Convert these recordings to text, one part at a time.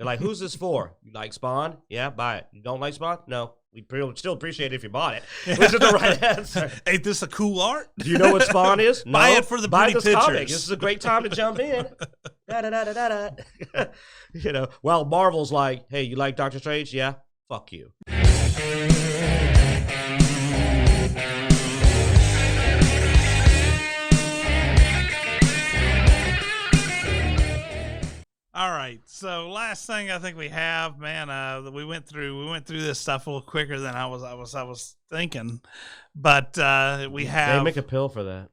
like, who's this for? You like Spawn? Yeah, buy it. You don't like Spawn? No. We'd still appreciate it if you bought it, which is the right answer. Ain't this a cool art? Do you know what Spawn is? No. Buy it for the Buy pretty this pictures. comic. This is a great time to jump in. You know, well, Marvel's like, hey, you like Doctor Strange? Yeah, fuck you. All right, so last thing I think we have, man, we went through this stuff a little quicker than I was thinking, but we have. They make a pill for that.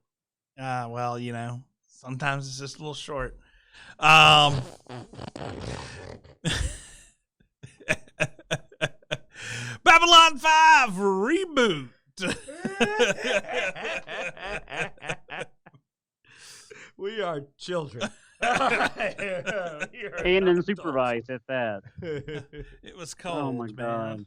Well, you know, sometimes it's just a little short. Babylon 5 Reboot. We are children. And unsupervised at that. It was cold. Oh my god,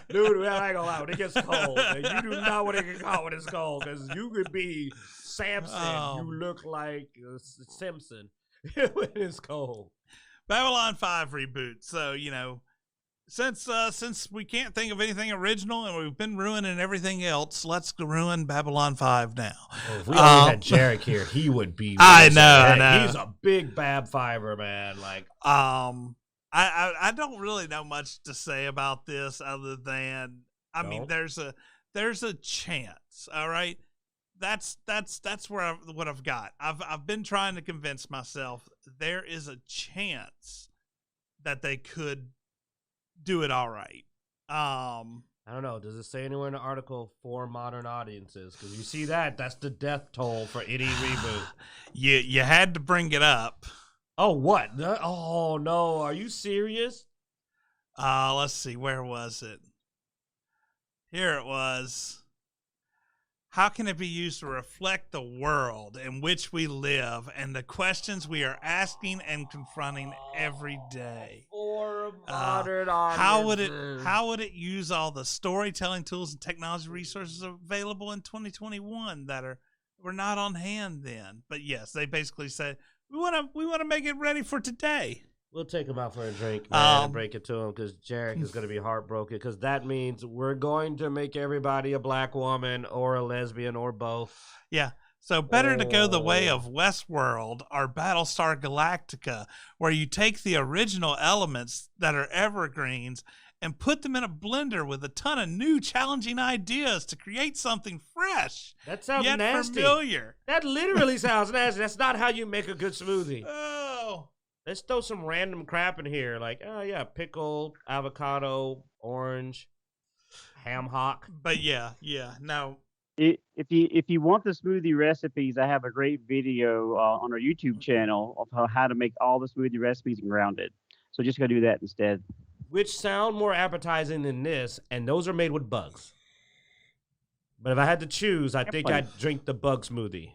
dude! I ain't gonna lie. When it gets cold, and you do not want to get caught when it's cold, because you could be Samson. You look like Simpson when it's cold. Babylon 5 Reboot. So, you know, since we can't think of anything original and we've been ruining everything else, let's ruin Babylon 5 now. Well, if we only had Jarek here, he would be. I know. He's a big Bab Fiver, man. Like, I don't really know much to say about this other than, I mean, there's a chance. All right. That's what I've got. I've been trying to convince myself there is a chance that they could do it all right. I don't know. Does it say anywhere in the article for modern audiences? Because you see that's the death toll for any reboot. You had to bring it up. Oh, what? Oh no, are you serious? Let's see. Where was it? Here it was. How can it be used to reflect the world in which we live and the questions we are asking and confronting every day? For modern audiences. How would it use all the storytelling tools and technology resources available in 2021 that were not on hand then? But yes, they basically said we want to make it ready for today. We'll take him out for a drink, man, and break it to him, because Jarek is going to be heartbroken, because that means we're going to make everybody a black woman or a lesbian or both. Yeah. So better to go the way of Westworld or Battlestar Galactica, where you take the original elements that are evergreens and put them in a blender with a ton of new challenging ideas to create something fresh. That sounds yet nasty. Familiar. That literally sounds nasty. That's not how you make a good smoothie. Oh. Let's throw some random crap in here, like, oh yeah, pickle, avocado, orange, ham hock. But yeah, no. If you want the smoothie recipes, I have a great video on our YouTube channel of how to make all the smoothie recipes and grounded. So just go do that instead. Which sound more appetizing than this, and those are made with bugs. But if I had to choose, I think I'd drink the bug smoothie.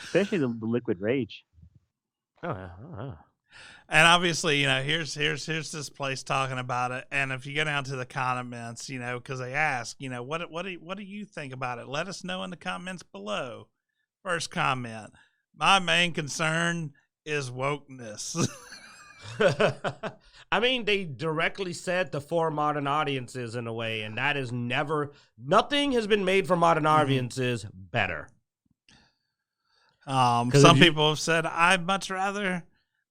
Especially the Liquid Rage. Oh, yeah. And obviously, you know, here's this place talking about it. And if you go down to the comments, you know, because they ask, you know, what do you think about it? Let us know in the comments below. First comment: my main concern is wokeness. I mean, they directly said the for modern audiences in a way, and that is nothing has been made for modern audiences better. Some people have said, I'd much rather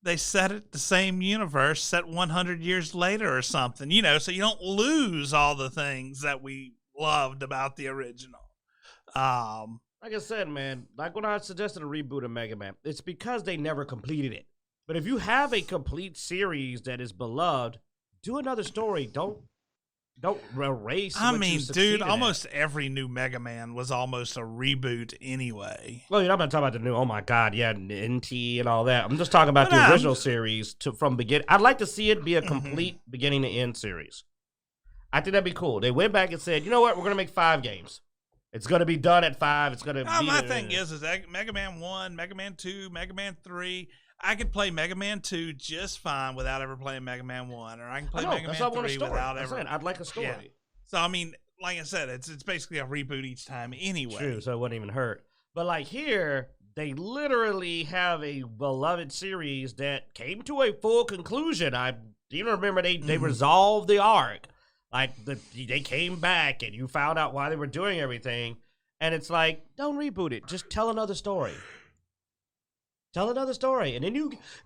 they set it the same universe, set 100 years later or something, you know, so you don't lose all the things that we loved about the original. Like I said, man, like when I suggested a reboot of Mega Man, it's because they never completed it. But if you have a complete series that is beloved, do another story. Don't erase. I mean, dude, almost every new Mega Man was almost a reboot anyway. Well, you're not talking about the new. Oh my God, yeah, NT and all that. I'm just talking about the original series from beginning. I'd like to see it be a complete beginning to end series. I think that'd be cool. They went back and said, you know what, we're gonna make 5 games. It's gonna be done at 5. It's gonna. My thing is that Mega Man 1, Mega Man 2, Mega Man 3. I could play Mega Man 2 just fine without ever playing Mega Man 1, or I can play Mega Man 3 without ever. I'd like a story. Yeah. So I mean, like I said, it's basically a reboot each time anyway. True, so it wouldn't even hurt. But like here, they literally have a beloved series that came to a full conclusion. I even remember they resolved the arc. Like, they came back, and you found out why they were doing everything. And it's like, don't reboot it. Just tell another story. Tell another story. And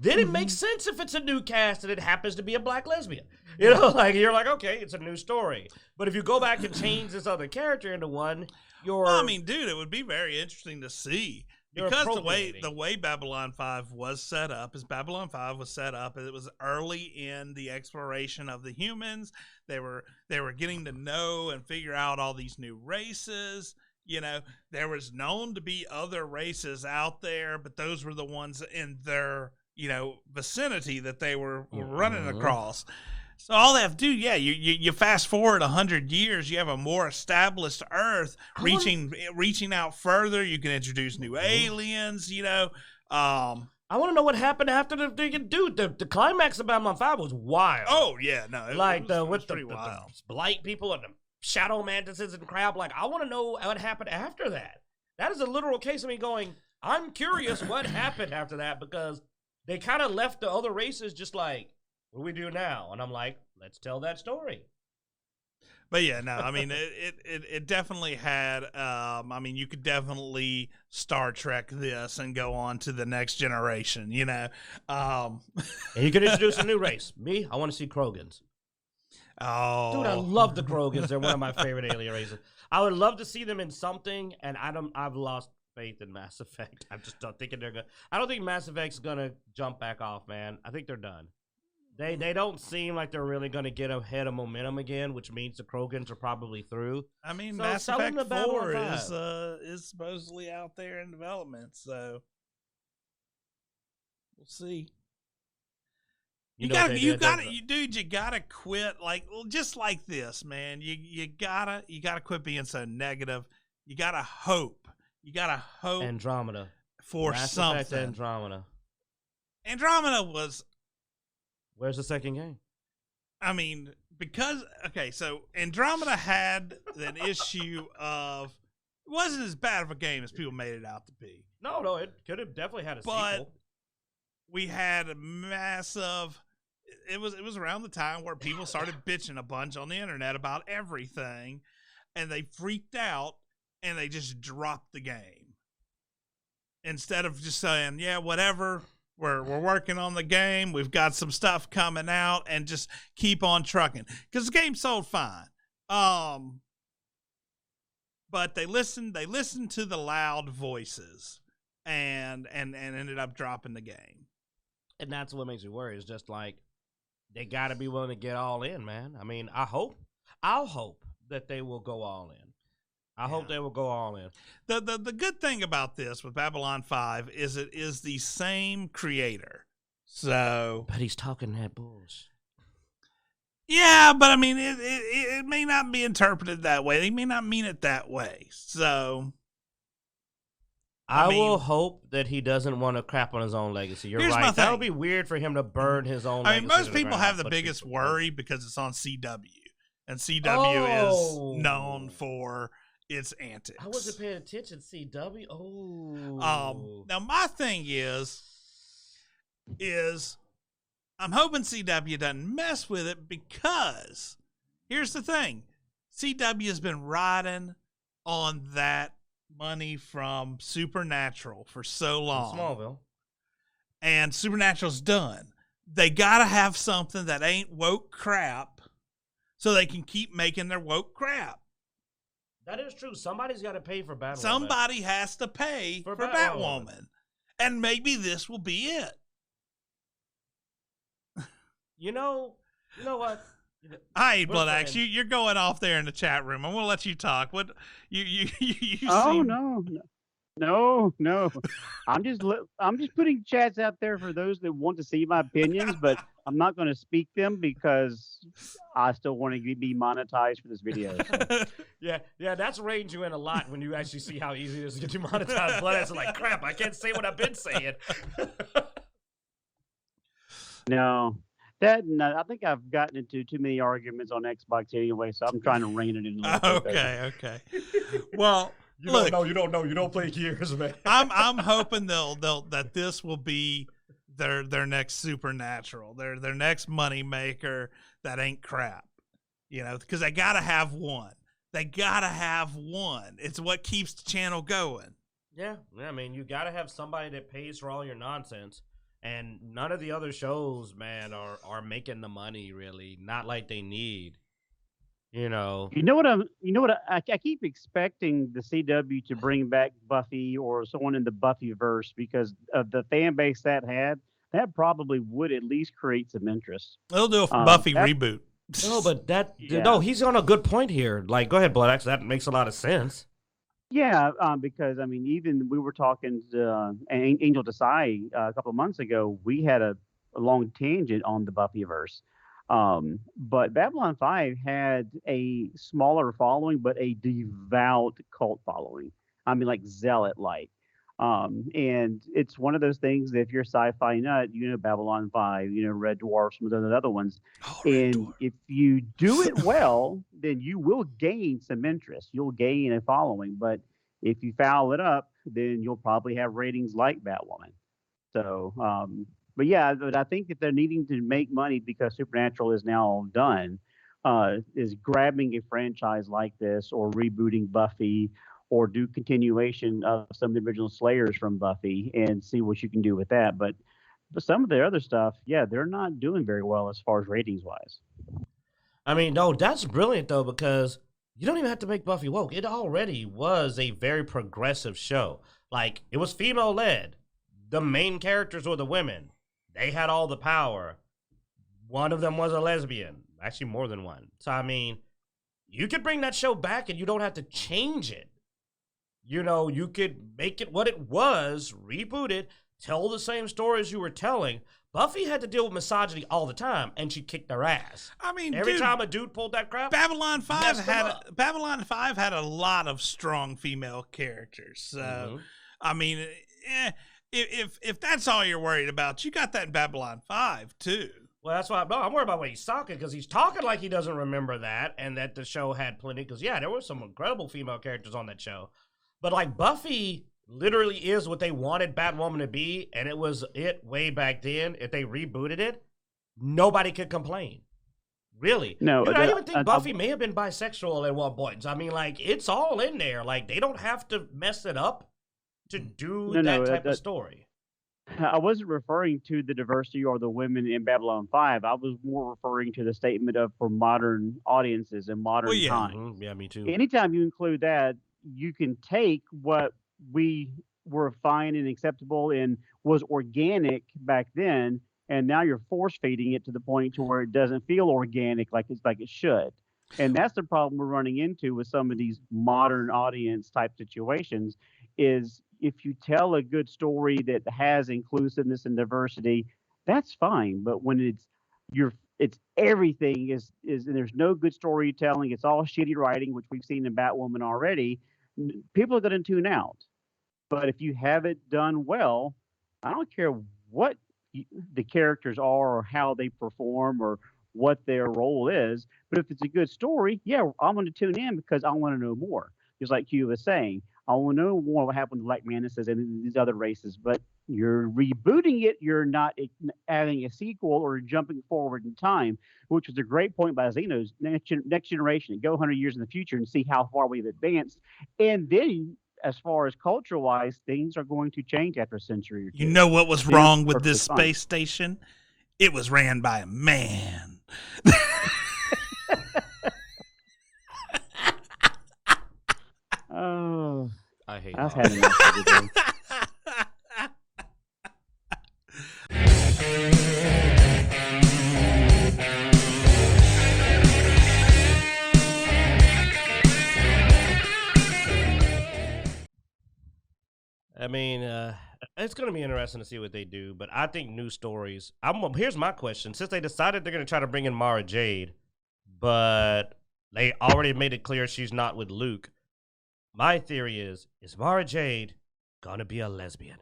then it makes sense if it's a new cast and it happens to be a black lesbian. You know, like, you're like, okay, it's a new story. But if you go back and change this other character into one, well, I mean, dude, it would be very interesting to see. Because the way Babylon 5 was set up is Babylon 5 was set up. It was early in the exploration of the humans. They were getting to know and figure out all these new races. You know, there was known to be other races out there, but those were the ones in their, you know, vicinity that they were running across. So all they have to do, you fast forward 100 years, you have a more established Earth reaching out further. You can introduce new aliens, you know. I want to know what happened after the climax of Babylon 5 was wild. Oh yeah, no, it was the blight people and the shadow mantises and crap. Like, I want to know what happened after that. That is a literal case of me going, I'm curious what happened after that, because they kind of left the other races just like, what do we do now? And I'm like, let's tell that story. But yeah, no, I mean, it definitely had, I mean, you could definitely Star Trek this and go on to the next generation, you know. And you could introduce a new race. Me, I want to see Krogans. Oh. Dude, I love the Krogans. They're one of my favorite alien races. I would love to see them in something, and I've lost faith in Mass Effect. I'm just not thinking they're going to. I don't think Mass Effect's going to jump back off, man. I think they're done. They don't seem like they're really going to get ahead of momentum again, which means the Krogans are probably through. I mean, so Mass Effect 4 is supposedly out there in development, so we'll see. You gotta quit, like, just like this, man. You gotta quit being so negative. You gotta hope. Andromeda for Mass something. Effect Andromeda. Andromeda was. Where's the second game? I mean, so Andromeda had an issue of, it wasn't as bad of a game as people made it out to be. No, it could have definitely had a sequel. But we had a massive. It was around the time where people started bitching a bunch on the internet about everything, and they freaked out and they just dropped the game instead of just saying, "Yeah, whatever. We're working on the game. We've got some stuff coming out," and just keep on trucking, because the game sold fine. But they listened to the loud voices and ended up dropping the game. And that's what makes me worry. Is just like, they got to be willing to get all in, man. I mean, I'll hope that they will go all in. I hope they will go all in. The good thing about this with Babylon 5 is it is the same creator. So, but he's talking that bullshit. Yeah, but I mean, it may not be interpreted that way. They may not mean it that way. So, I will hope that he doesn't want to crap on his own legacy. You're right. That would be weird for him to burn his own legacy. I mean, most people have the biggest worry because it's on CW. And CW is known for its antics. I wasn't paying attention. CW. Now my thing is I'm hoping CW doesn't mess with it, because here's the thing: CW has been riding on that money from Supernatural for so long. Smallville. And Supernatural's done. They gotta have something that ain't woke crap, so they can keep making their woke crap. That is true. Somebody's got to pay for Batwoman. Somebody has to pay for Batwoman. And maybe this will be it. You know what? Hi, Blood Axe. You're going off there in the chat room. I'm gonna let you talk. What you No. I'm just putting chats out there for those that want to see my opinions, but I'm not going to speak them because I still want to be monetized for this video. So. Yeah, that's reined you in a lot when you actually see how easy it is to get demonetized. Blood Axe is like, crap, I can't say what I've been saying. No. I think I've gotten into too many arguments on Xbox anyway, so I'm trying to rein it in a little bit. Okay. Well, Look, you don't play Gears, man. I'm hoping they'll that this will be their next Supernatural, their next money maker that ain't crap, because they gotta have one. They gotta have one. It's what keeps the channel going. Yeah, I mean, you gotta have somebody that pays for all your nonsense, and none of the other shows, man, are making the money really, not like they need. You know what I keep expecting the CW to bring back Buffy or someone in the Buffyverse because of the fan base that probably would at least create some interest. They'll do a Buffy reboot. No, but he's on a good point here. Like, go ahead, Bloodaxe. That makes a lot of sense. Yeah, because I mean, even we were talking to Angel Desai a couple of months ago. We had a long tangent on the Buffyverse. But Babylon 5 had a smaller following, but a devout cult following. I mean, like zealot-like. And it's one of those things that if you're a sci-fi nut, Babylon 5, Red Dwarf, some of those other ones. And if you do it well, then you will gain some interest. You'll gain a following. But if you foul it up, then you'll probably have ratings like Batwoman. So, but yeah, but I think if they're needing to make money because Supernatural is now done, is grabbing a franchise like this or rebooting Buffy or do continuation of some of the original Slayers from Buffy and see what you can do with that. But some of the other stuff, yeah, they're not doing very well as far as ratings wise. I mean, no, that's brilliant though, because you don't even have to make Buffy woke. It already was a very progressive show. Like, it was female led. The main characters were the women. They had all the power. One of them was a lesbian. Actually, more than one. So, I mean, you could bring that show back and you don't have to change it. You could make it what it was, reboot it, tell the same stories you were telling. Buffy had to deal with misogyny all the time, and she kicked their ass. I mean, every time a dude pulled that crap, Babylon 5 had a lot of strong female characters. So, I mean, if that's all you're worried about, you got that in Babylon 5 too. Well, that's why I'm worried about what he's talking, because he's talking like he doesn't remember that, and that the show had plenty. Because yeah, there were some incredible female characters on that show, but like Buffy literally is what they wanted Batwoman to be, and it was it way back then. If they rebooted it, nobody could complain. Really? No, I even think Buffy may have been bisexual at one point. I mean, like, it's all in there. Like, they don't have to mess it up to do that type of story. I wasn't referring to the diversity or the women in Babylon 5. I was more referring to the statement of for modern audiences and modern times. Yeah, me too. Anytime you include that, you can take what we were fine and acceptable and was organic back then, and now you're force feeding it to the point to where it doesn't feel organic like it should. And that's the problem we're running into with some of these modern audience type situations is if you tell a good story that has inclusiveness and diversity, that's fine. But when it's everything is and there's no good storytelling, it's all shitty writing, which we've seen in Batwoman already, people are going to tune out. But if you have it done well, I don't care what the characters are or how they perform or what their role is. But if it's a good story, yeah, I'm going to tune in because I want to know more. Just like Q was saying, I want to know more what happened to Black Manuses and these other races. But you're rebooting it. You're not adding a sequel or jumping forward in time, which was a great point by Zeno's next generation. Go 100 years in the future and see how far we've advanced. And then, as far as culture-wise, things are going to change after a century or two. You know what was wrong with this space station? It was ran by a man. Oh, I hate I've had enough of the day. I mean, it's going to be interesting to see what they do, but I think new stories. Here's my question. Since they decided they're going to try to bring in Mara Jade, but they already made it clear she's not with Luke, my theory is Mara Jade going to be a lesbian?